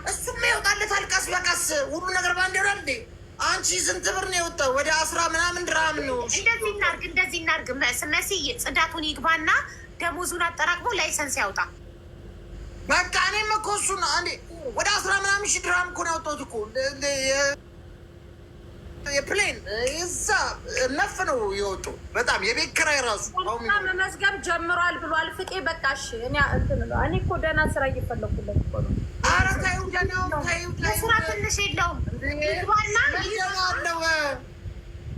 እሱም ይወጣለታል ቀስ በቀስ ሁሉ ነገር ባንዴ ነው እንዴ? አንቺ ስንት ብር ነው የወጣው? ወደ 10 ምናምን ድራም ነው። እንደዚህ እናርግ መሲ ጽዳቱን ይግባና ደሞዙን አጠራቅሞ ላይሰንስ ያውጣ። በቃ እኔም እኮ እሱን አንዴ ወደ 10 ምናምን ሺህ ድራም እኮ ነው ያወጣሁት እኮ የፕሌን እዛ ነፍ ነው የወጡ። በጣም የቤት ኪራይ ራሱ መመዝገብ ጀምሯል ብሏል ፍቄ። በቃ እሺ እኔ እኮ ደህና ስራ እየፈለኩለት እኮ ነው። ኧረ ተይው ስራ ትንሽ የለውም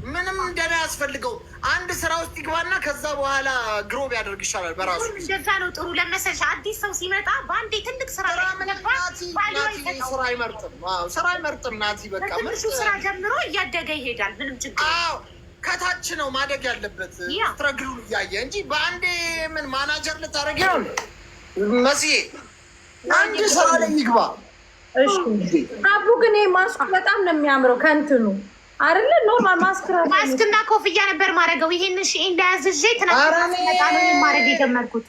ምንም እንደና ያስፈልገው አንድ ስራ ውስጥ ይግባና ከዛ በኋላ ግሮብ ያደርግ ይሻላል በራሱ። እንደዛ ነው ጥሩ ለመሰለሽ። አዲስ ሰው ሲመጣ በአንዴ ትልቅ ስራ ስራ አይመርጥም ናቲ። በቃ ትንሹ ስራ ጀምሮ እያደገ ይሄዳል። ምንም ችግር ከታች ነው ማደግ ያለበት ስትረግሉን እያየ እንጂ በአንዴ ምን ማናጀር ልታደርጊ ነው መስዬ። አንድ ስራ ላይ ይግባ። አቡ ግን ማስኩ በጣም ነው የሚያምረው ከእንትኑ አይደለ? ኖርማል ማስክና ኮፍያ ነበር ማድረገው። ይሄን እሺ እንዳያዝዤ ተናግረው ማድረግ የጀመርኩት።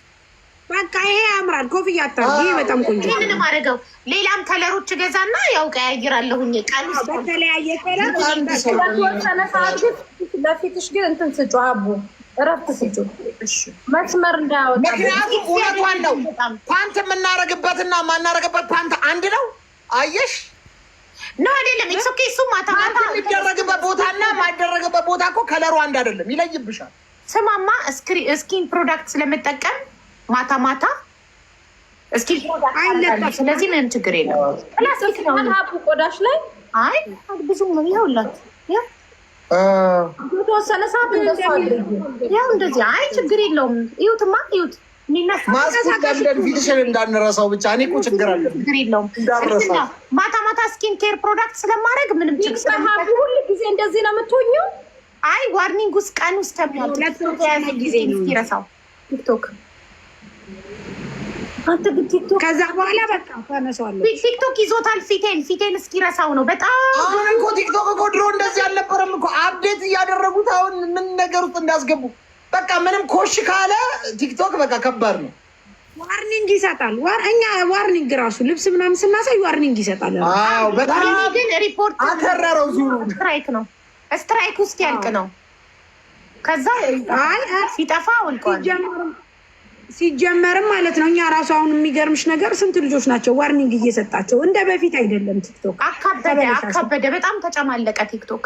በቃ ይሄ ያምራል። ኮፍያ አታርጊ፣ በጣም ቆንጆ። ይሄን ማድረገው ሌላም ከለሮች ገዛና ያው ቀያይራለሁኝ። ቀን በተለያየ ከለር ለፊትሽ ግን እንትን ስጩ አቡ እረፍት ስጩ። እሺ መስመር እንዳያወጣ። ምክንያቱም እውነቷን ነው። ፓንት የምናረግበትና ማናረግበት ፓንት አንድ ነው። አየሽ ነው አይደለም? ኢትስ ኦኬ። እሱ ማታ የሚደረግበት ቦታና የማይደረግበት ቦታ እኮ ከለሩ አንድ አይደለም፣ ይለይብሻል። ስማማ ስኪን ፕሮዳክት ስለምጠቀም ማታ ስኪን ፕሮዳክት አይለለም። ስለዚህ ምንም ችግር የለም። ፕላስቲክ ነው አቡ ቆዳሽ ላይ አይ ብዙም ነው ይኸውላት የተወሰነ ሰዓት ያው እንደዚህ አይ ችግር የለውም። ይሁትማ ይሁት ማስኩን ፊትሽን እንዳንረሳው ብቻ። እኔ እኮ ችግር አለ ችግር የለውም። ማታ ስኪን ኬር ፕሮዳክት ስለማድረግ ምንም ችግር ስለማድረግ ሁሉ ጊዜ እንደዚህ ነው የምትሆኚው። አይ ዋርኒንግ ውስጥ ቀን ውስጥ ተያዘ ጊዜ ነው ይረሳው ቲክቶክ። አንተ ግን ቲክቶክ ከዛ በኋላ በቃ ተነሳዋለሁ። ቲክቶክ ይዞታል ፊቴን እስኪረሳው ነው በጣም። አሁን እኮ ቲክቶክ እኮ ድሮ እንደዚህ አልነበረም እኮ አፕዴት እያደረጉት አሁን ምን ነገር ውስጥ እንዳስገቡ በቃ ምንም ኮሽ ካለ ቲክቶክ በቃ ከባድ ነው። ዋርኒንግ ይሰጣል። እኛ ዋርኒንግ ራሱ ልብስ ምናምን ስናሳይ ዋርኒንግ ይሰጣል። አዎ በጣም ግን ሪፖርት አተራረው ዙሩ ስትራይክ ነው። ስትራይክ ውስጥ ያልቅ ነው። ከዛ አይ ሲጠፋ ወልቋል። ሲጀመርም ማለት ነው። እኛ ራሱ አሁን የሚገርምሽ ነገር ስንት ልጆች ናቸው ዋርኒንግ እየሰጣቸው፣ እንደ በፊት አይደለም። ቲክቶክ አካበደ በጣም ተጨማለቀ። ቲክቶክ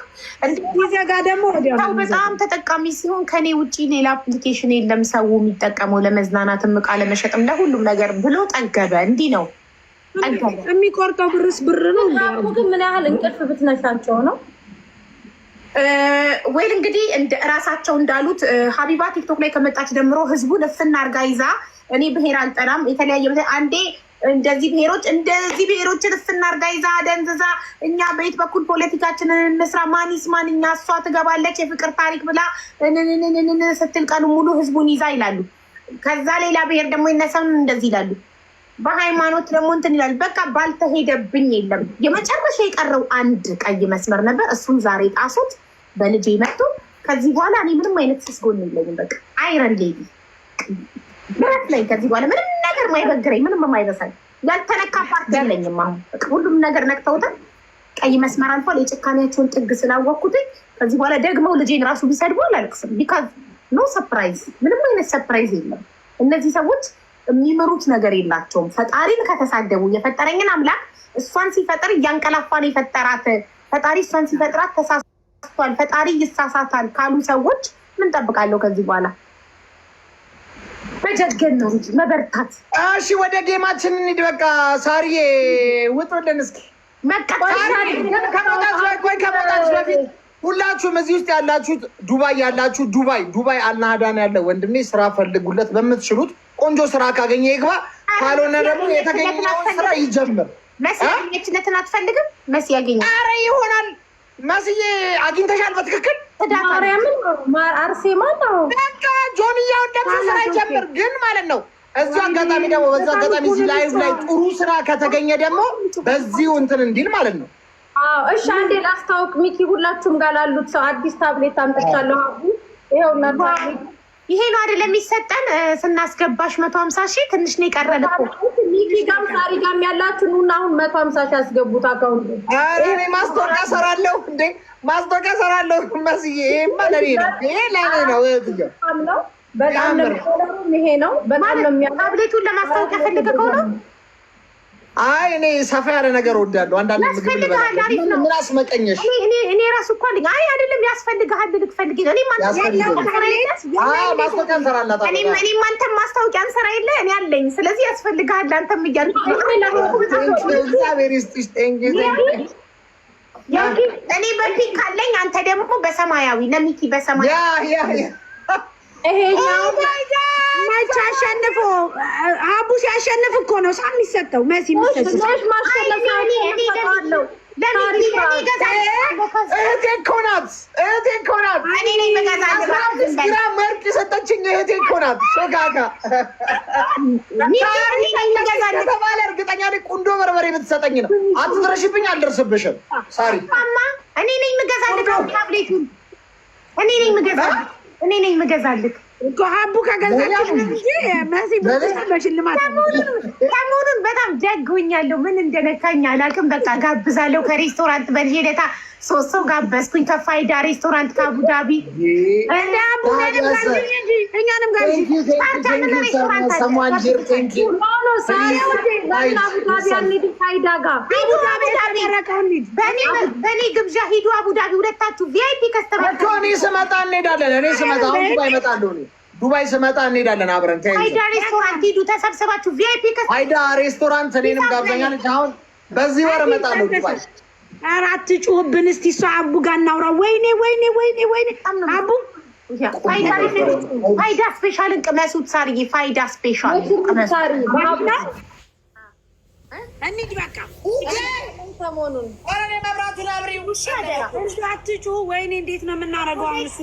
ዚጋ ደግሞ ሰው በጣም ተጠቃሚ ሲሆን ከኔ ውጭ ሌላ አፕሊኬሽን የለም ሰው የሚጠቀመው ለመዝናናትም እቃ ለመሸጥም ለሁሉም ነገር ብሎ ጠገበ። እንዲህ ነው የሚቆርጠው። ብርስ ብር ነው። ግን ምን ያህል እንቅልፍ ብትነሻቸው ነው? ወይል እንግዲህ ራሳቸው እንዳሉት ሀቢባ ቲክቶክ ላይ ከመጣች ጀምሮ ህዝቡን እፍና አርጋ ይዛ እኔ ብሄር አልጠላም የተለያየ አንዴ እንደዚህ ብሄሮችን እፍና አርጋ ይዛ ደንዝዛ እኛ በየት በኩል ፖለቲካችንን እንስራ ማኒስ ማንኛ እሷ ትገባለች የፍቅር ታሪክ ብላ ስትል ቀኑ ሙሉ ህዝቡን ይዛ ይላሉ። ከዛ ሌላ ብሄር ደግሞ ይነሳም እንደዚህ ይላሉ። በሃይማኖት ደግሞ እንትን ይላል። በቃ ባልተሄደብኝ የለም። የመጨረሻ የቀረው አንድ ቀይ መስመር ነበር። እሱን ዛሬ ጣሱት በልጄ መጡ። ከዚህ በኋላ እኔ ምንም አይነት ስስ ጎን የለኝም። በቃ አይረን ሌዲ ብረት ላይ ከዚህ በኋላ ምንም ነገር ማይበግረኝ ምንም የማይበሳኝ ያልተነካ ፓርቲ የለኝም። አሁን ሁሉም ነገር ነክተውታል። ቀይ መስመር አልፏል። የጭካኔያቸውን ጥግ ስላወቅኩትኝ ከዚህ በኋላ ደግመው ልጄን ራሱ ቢሰድቡ አላለቅስም። ቢካዝ ኖ ሰፕራይዝ፣ ምንም አይነት ሰፕራይዝ የለም። እነዚህ ሰዎች የሚምሩት ነገር የላቸውም። ፈጣሪን ከተሳደቡ የፈጠረኝን አምላክ እሷን ሲፈጥር እያንቀላፋን የፈጠራት ፈጣሪ እሷን ሲፈጥራት ተሳስቷል፣ ፈጣሪ ይሳሳታል ካሉ ሰዎች ምን ጠብቃለሁ ከዚህ በኋላ? መጀገን ነው እንጂ መበርታት። እሺ ወደ ጌማችን እንሂድ። በቃ ሳርዬ ውጡልን እስኪ። ከመውጣት በፊት ሁላችሁም እዚህ ውስጥ ያላችሁት ዱባይ ያላችሁ ዱባይ አልናዳን ያለ ወንድሜ ስራ ፈልጉለት በምትችሉት ቆንጆ ስራ ካገኘ ይግባ፣ ካልሆነ ደግሞ የተገኘውን ስራ ይጀምር። መሲ ያገኘችለትን አትፈልግም? መሲ ያገኘ ኧረ ይሆናል። መስዬ አግኝተሻል በትክክል ማርያምን አርሴማ ነው። በቃ ጆንያው ደግሞ ስራ ይጀምር። ግን ማለት ነው እዚሁ አጋጣሚ ደግሞ በዛ አጋጣሚ እዚህ ላይቭ ላይ ጥሩ ስራ ከተገኘ ደግሞ በዚሁ እንትን እንዲል ማለት ነው። እሺ አንዴ ላስታውቅ ሚኪ፣ ሁላችሁም ጋር ላሉት ሰው አዲስ ታብሌት አምጥቻለሁ። ይኸውና ይሄ ነው አይደለም የሚሰጠን ስናስገባሽ 150,000 ትንሽ ነው የቀረን እኮ። ሚኪ ጋም ሳሪ ጋም ያላችሁ ኑና አሁን 150,000 ያስገቡት አካውንት። እኔ ማስታወቂያ ሰራለሁ እንዴ ማስታወቂያ ሰራለሁ መስዬ። ይሄማ ለኔ ነው፣ ይሄ ለኔ ነው። በጣም ነው ይሄ ነው በጣም ነው ታብሌቱን ለማስታወቂያ ፈልገው ነው። አይ እኔ ሰፋ ያለ ነገር ወዳለሁ። አንዳንድ ምግብ ልበላ ምን አስመቀኘሽ? እኔ ራሱ እኮ አይ አይደለም ያስፈልግሃል ልትፈልጊ ነው። እኔ ማስታወቂያ እንሰራላት። እኔ አንተም ማስታወቂያ እንሰራ የለ እኔ አለኝ። ስለዚህ ያስፈልግሃል አንተም እያልኩ እግዚአብሔር ይስጥሽ። እኔ በፒንክ አለኝ አንተ ደግሞ በሰማያዊ ለሚኪ በሰማያዊ ይሄኛው ማቻ አሸንፎ አቡ ሲያሸንፍ እኮ ነው ሳም የሚሰጠው መሲ የሚሰጠው እህቴ እኮ ናት። መርቅ የሰጠችኝ እህቴ እኮ ናት። ሸጋጋ ከተባለ እርግጠኛ ነኝ ቁንዶ በርበሬ ብትሰጠኝ ነው። አትድረሽብኝ፣ አልደርስብሽም። ሳሪ እኔ ነኝ የምገዛልህ ታብሌቱን እኔ ነኝ የምገዛልህ እኮ ሀቡ ከገዛች እንጂ መሲ በሽልማት ሰሞኑን በጣም ደግኛለሁ። ምን እንደነካኝ አላውቅም። በቃ ጋብዛለሁ ከሬስቶራንት በልሄደታ 3 ሰው ጋበዝኩኝ። ከፋይዳ ሬስቶራንት ከአቡዳቢ እንደ እኛንም ጋር በእኔ ግብዣ ሂዱ አቡዳቢ ሁለታችሁ ቪአይፒ ከስተመር። እኔ ስመጣ እንሄዳለን። እኔ ስመጣ አሁን ዱባይ እመጣለሁ። ዱባይ ስመጣ እንሄዳለን አብረን። ፋይዳ ሬስቶራንት ሂዱ ተሰብስባችሁ ቪአይፒ ከስተመር። ፋይዳ ሬስቶራንት እኔንም ጋብዛኛለች። አሁን በዚህ ወር እመጣለሁ ዱባይ። ኧረ አትጩህብን እስኪ እሷ አቡ ጋር እናውራ። ወይኔ አቡ ፋይዳ ስፔሻልን ቅመሱት። ሳርዬ ፋይዳ ስፔሻል እንሂድ በቃ ሰሞኑን መብራቱን አብሬው አትጩህ። ወይኔ እንዴት ነው የምናደርገው? አሁንስ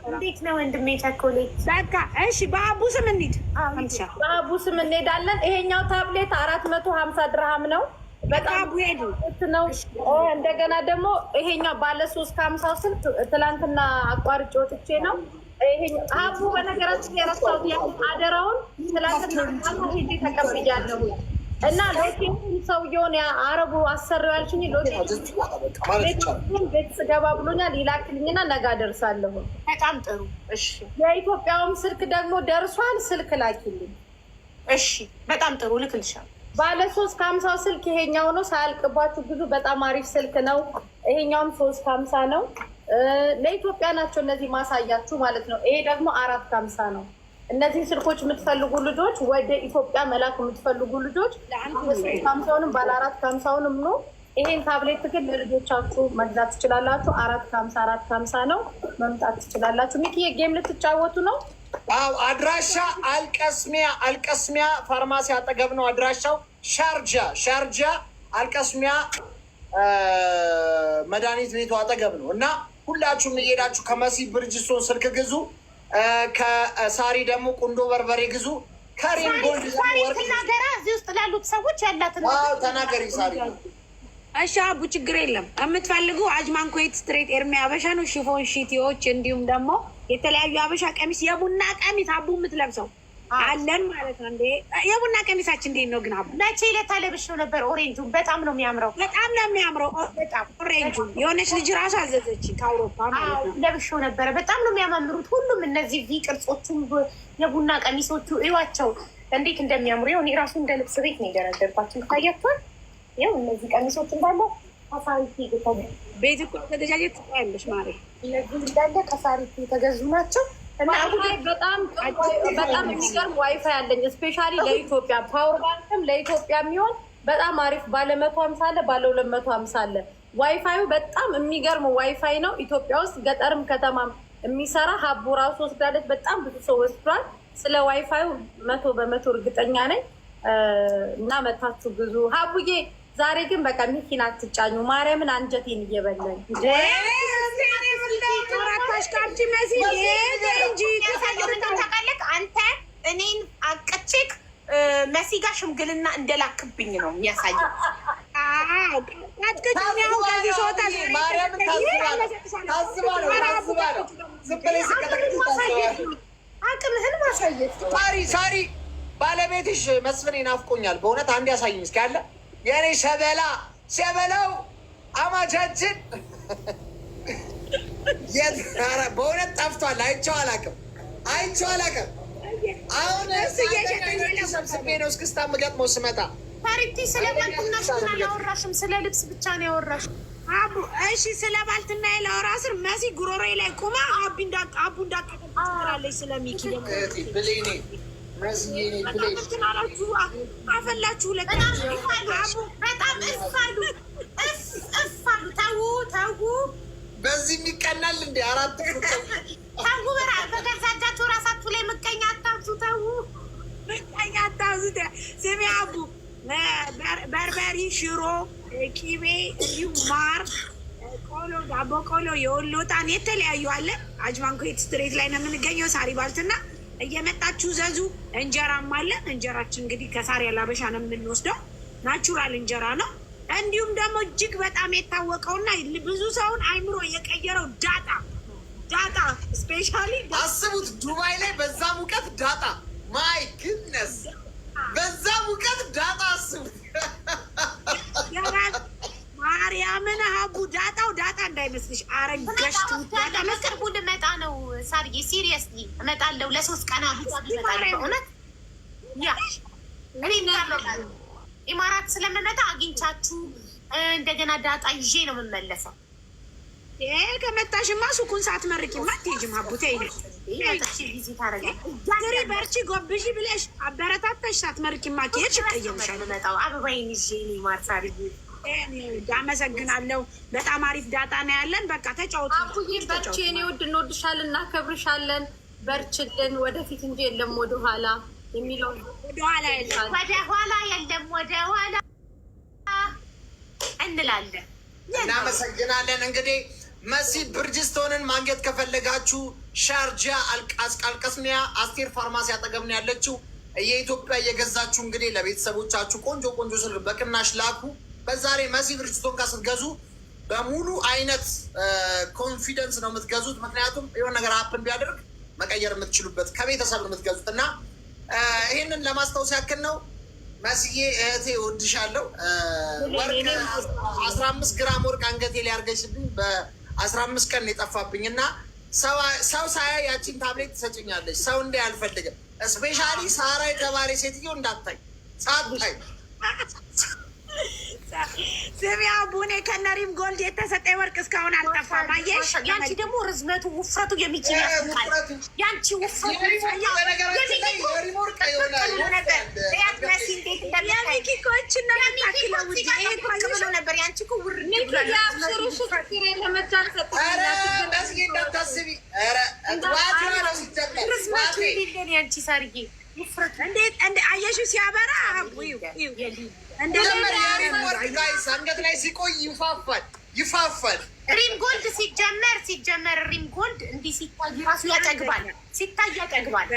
እንዴት ነው ወንድሜ? ቸኮሌት በቃ እሺ፣ በአቡ ስም እንሂድ። በአቡ ስም እንሄዳለን። ይሄኛው ታብሌት 450 ድርሃም ነው። በጣም ሄዱ ነው። እንደገና ደግሞ ይሄኛው ባለ 350 ስልክ ትላንትና አቋርጬ ወጥቼ ነው። ይሄኛው አቡ በነገራችን የረሳሁት አደራውን ትላንትና ሄጄ ተቀብያለሁ እና ሎኬሽን ሰውየውን አረቡ አሰሪው ያልሽኝ ሎኬሽን ቤት ስገባ ብሎኛል። ይላክልኝና ነገ አደርሳለሁ። በጣም ጥሩ እሺ። የኢትዮጵያውም ስልክ ደግሞ ደርሷል። ስልክ ላኪልኝ እሺ። በጣም ጥሩ ልክልሻለሁ። ባለ 350 ስልክ ይሄኛው ነው። ሳያልቅባችሁ ብዙ በጣም አሪፍ ስልክ ነው። ይሄኛውም 350 ነው። ለኢትዮጵያ ናቸው እነዚህ ማሳያችሁ ማለት ነው። ይሄ ደግሞ 450 ነው። እነዚህ ስልኮች የምትፈልጉ ልጆች ወደ ኢትዮጵያ መላክ የምትፈልጉ ልጆች ለ350ውንም ባለ 450ውንም ነው። ይሄን ታብሌት ግን ለልጆቻችሁ መግዛት ትችላላችሁ። 450 ነው። መምጣት ትችላላችሁ። ሚኪ ጌም ልትጫወቱ ነው? አው አድራሻ አልቀስሚያ ፋርማሲ አጠገብ ነው አድራሻው። ሻርጃ አልቀስሚያ መድኃኒት ቤቱ አጠገብ ነው እና ሁላችሁም እየሄዳችሁ ከመሲ ብርጅስቶን ስልክ ግዙ። ከሳሪ ደግሞ ቁንዶ በርበሬ ግዙ። ከሪም ጎልድ ተናገራ። እዚህ ውስጥ ላሉት ሰዎች ያላትን ተናገሪ ሳሪ። እሺ አቡ ችግር የለም። የምትፈልጉ አጅማን ኩዌት ስትሬት ኤርሚ አበሻ ነው። ሽፎን ሺቲዎች እንዲሁም ደግሞ የተለያዩ አበሻ ቀሚስ፣ የቡና ቀሚስ አቡ የምትለብሰው አለን ማለት ነው። እንዴ የቡና ቀሚሳችን እንዴት ነው ግን አቡ? መቼ ለታለብሽው ነበር? ኦሬንጁ በጣም ነው የሚያምረው። በጣም ኦሬንጁ የሆነች ልጅ ራሱ አዘዘች ከአውሮፓ ማለት ነው። ለብሽው ነበረ። በጣም ነው የሚያማምሩት ሁሉም እነዚህ ቪ ቅርጾቹም የቡና ቀሚሶቹ እዩዋቸው እንዴት እንደሚያምሩ። ይኸው እኔ ራሱ እንደ ልብስ ቤት ነው የደረደርኳቸው። ታያቸዋል። ይኸው እነዚህ ቀሚሶች እንዳለ ከሳሪቲ ቤት እኮ ተደጃጀት ትያለሽ ማሬ። እነዚህ እንዳለ ከሳሪቲ የተገዙ ናቸው። እና በጣም የሚገርም ዋይፋይ አለኝ ስፔሻሊ ለኢትዮጵያ። ፓወር ባንክም ለኢትዮጵያ የሚሆን በጣም አሪፍ ባለ 150 አለ፣ ባለ 250 አለ። ዋይፋዩ በጣም የሚገርም ዋይፋይ ነው። ኢትዮጵያ ውስጥ ገጠርም ከተማም የሚሰራ ሀቡ ራሱ ወስዳለች። በጣም ብዙ ሰው ወስዷል። ስለ ዋይፋዩ 100% እርግጠኛ ነኝ። እና መታችሁ ብዙ ሀቡዬ። ዛሬ ግን በቃ ሚኪን አትጫኙ። ማርያምን አንጀቴን እየበላኝ አንተ እኔን አቅቼክ መሲ ጋር ሽምግልና እንደላክብኝ ነው የሚያሳየው። አቅምህን ማሳየት። ሳሪ ባለቤትሽ መስፍን ናፍቆኛል በእውነት አንድ ያሳይኝ እስኪ አለ የኔ ሸበላው አማቻችን በእውነት ጠፍቷል። አይቼው አላውቅም። አሁን ሰብስቤ ነው እስክስታ የምገጥመው ስመጣ። ታሪቲ ስለ ባልትናሽ አላወራሽም፣ ስለ ልብስ ብቻ ነው ያወራሽ። እሺ ስለ ባልትና ላወራ ስር መሲ ጉሮሮዬ ላይ ቁማ አቡ እንዳቀጠላለች ስለሚኪ አፈላችሁ በጣም እፋሉ። ተው በዚህ የሚቀናል እንደ አራት ተው በገዛ እጃችሁ ራሳችሁ ላይ ምቀኛ አታብዙ። ተው ምቀኛ አታብዙ። ስሚ አቡ በርበሪ፣ ሽሮ፣ ቂቤ እንዲሁም ማር፣ ቆሎ፣ ዳቦ ቆሎ፣ የወሎ ጣን የተለያዩ አለ። አጅማን ኩዌት ስትሬት ላይ ነው የምንገኘው። ሳሪ ባልትና እየመጣችሁ ዘዙ። እንጀራም አለን። እንጀራችን እንግዲህ ከሳሪ ያላበሻ ነው የምንወስደው። ናቹራል እንጀራ ነው። እንዲሁም ደግሞ እጅግ በጣም የታወቀውና ብዙ ሰውን አይምሮ የቀየረው ዳጣ ስፔሻሊ አስቡት። ዱባይ ላይ በዛ ሙቀት ዳጣ ማይ ግነስ በዛ ሙቀት ዳጣ አስቡት። ማርያምን ሀቡ ዳጣ እንዳይመስልሽ አረገሽ። ዳጣ በቅርቡ ልመጣ ነው ሳርዬ፣ ሲሪየስሊ እመጣለሁ። ለ3 ቀን በእውነት ኢማራት ስለምመጣ አግኝቻችሁ እንደገና ዳጣ ይዤ ነው የምመለሰው። ከመጣሽማ ሱቁን ሳትመርቂማ አትሄጂም። ሀቡ ተይ በርቺ ጎብዢ ብለሽ አበረታተሽ ሳትመርቂማ ከሄድሽ እቀየምሻለሁ። አበባዬን ይዤ ማር ሳርዬ አመሰግናለሁ። በጣም አሪፍ ዳጣ ነው ያለን። በቃ ተጫወቱ። በርቺ የኔ ውድ፣ እንወድሻለን፣ እናከብርሻለን። በርችልን፣ ወደፊት እንጂ የለም ወደኋላ የሚለው ወደኋላ የለም ወደኋላ እንላለን። እናመሰግናለን። እንግዲህ መሲ ብርጅስቶንን ማግኘት ከፈለጋችሁ ሻርጃ አልቀስሚያ አስቴር ፋርማሲ አጠገብ ነው ያለችው። የኢትዮጵያ እየገዛችሁ እንግዲህ ለቤተሰቦቻችሁ ቆንጆ ስልክ በቅናሽ ላኩ። በዛ ላይ መሲ ብርጅስቶን ጋር ስትገዙ በሙሉ አይነት ኮንፊደንስ ነው የምትገዙት። ምክንያቱም የሆነ ነገር ሀፕን ቢያደርግ መቀየር የምትችሉበት ከቤተሰብ ነው የምትገዙት እና ይህንን ለማስታወስ ያክል ነው። መስዬ እህቴ እወድሻለሁ። ወርቅ 15 ግራም ወርቅ አንገቴ ላይ አድርገሽብኝ በ15 ቀን የጠፋብኝ እና ሰው ሳያ ያቺን ታብሌት ትሰጭኛለች። ሰው እንደ አልፈልግም። እስፔሻሊ ሳራ የተባለ ሴትዮ እንዳታይ ሳታይ ስሚ አቡኔ ከነሪም ጎልድ የተሰጠኝ ወርቅ እስካሁን አልጠፋም። አየሽ ያንቺ ደግሞ ርዝመቱ ውፍረቱ የሚችል ያስቃል። ያንቺ ውፍረቱ ነበር። ያንቺ ርዝመቱ ያንቺ ሳርዬ አየሽ ሲያበራ አንገት ላይ ሲቆይ ይፋፋል። ሪም ጎልድ ሲጀመር ሪም ጎልድ እንዲህ ሲታይ ራሱ ያጠግባል። ሲታይ ያጠግባል።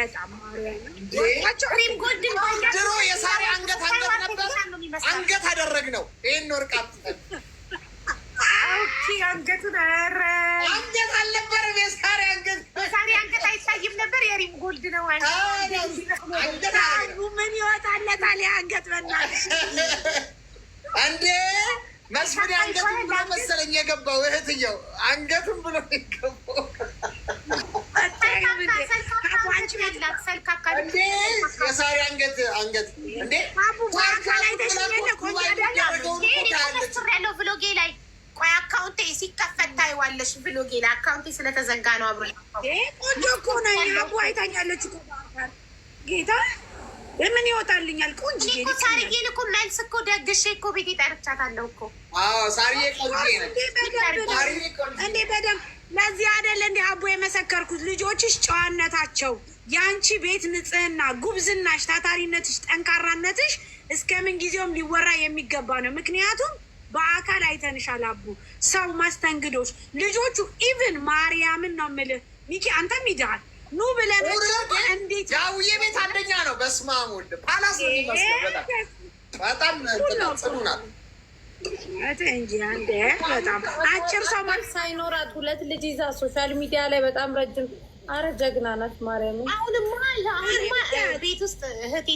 ሪም ጎልድ ድሮ የሳሪ አንገት ነበር። አንገት አደረግነው። ይህን ወርቅ አንገቱን አንገት አልነበረም። የሳሪ አንገት አይታይም ነበር። የሪም ጎልድ ነው። ምን ይወጣለታል? አንገት በእናትሽ እንዴ! መስፍን አንገቱን ብሎ መሰለኝ የገባው። እህትየው አንገቱን ብሎ የገባው የሳሪ አንገት እንዴ! ያለው ብሎጌ ላይ ቆይ አካውንቴ ሲከፈት ታይዋለሽ። ብሎጌ ላይ አካውንቴ ስለተዘጋ ነው። አብሮ ቆንጆ እኮ ነው። አቡ አይታኛለች እኮ ጌታ ምን ይወጣልኛል? ቆንጆ ሳርዬን እኮ መልስ እኮ ደግሼ እኮ ቤቴ ጠርቻታለሁ እኮ። ሳርዬ ቆንጆ እንዴ በደምብ ለዚህ አይደለ እንደ አቡ የመሰከርኩት። ልጆችሽ ጨዋነታቸው፣ የአንቺ ቤት ንጽህና፣ ጉብዝናሽ፣ ታታሪነትሽ፣ ጠንካራነትሽ እስከ ምን ጊዜውም ሊወራ የሚገባ ነው። ምክንያቱም በአካል አይተንሻል አቡ። ሰው መስተንግዶች፣ ልጆቹ ኢቭን ማርያምን ነው የምልህ ሚኪ አንተም ይድሃል ኑ ብለን እንዴት ያውዬ ቤት አንደኛ ነው። በስመ አብ ወልድ ፓላስ ነው የሚመስለው። በጣም ጥሩ ናት እንጂ አንዴ በጣም አጭር ሰው ሳይኖራት 2 ልጅ ይዛ ሶሻል ሚዲያ ላይ በጣም ረጅም አረ ጀግና ናት ማርያም። አሁንማ ቤት ውስጥ እህቴ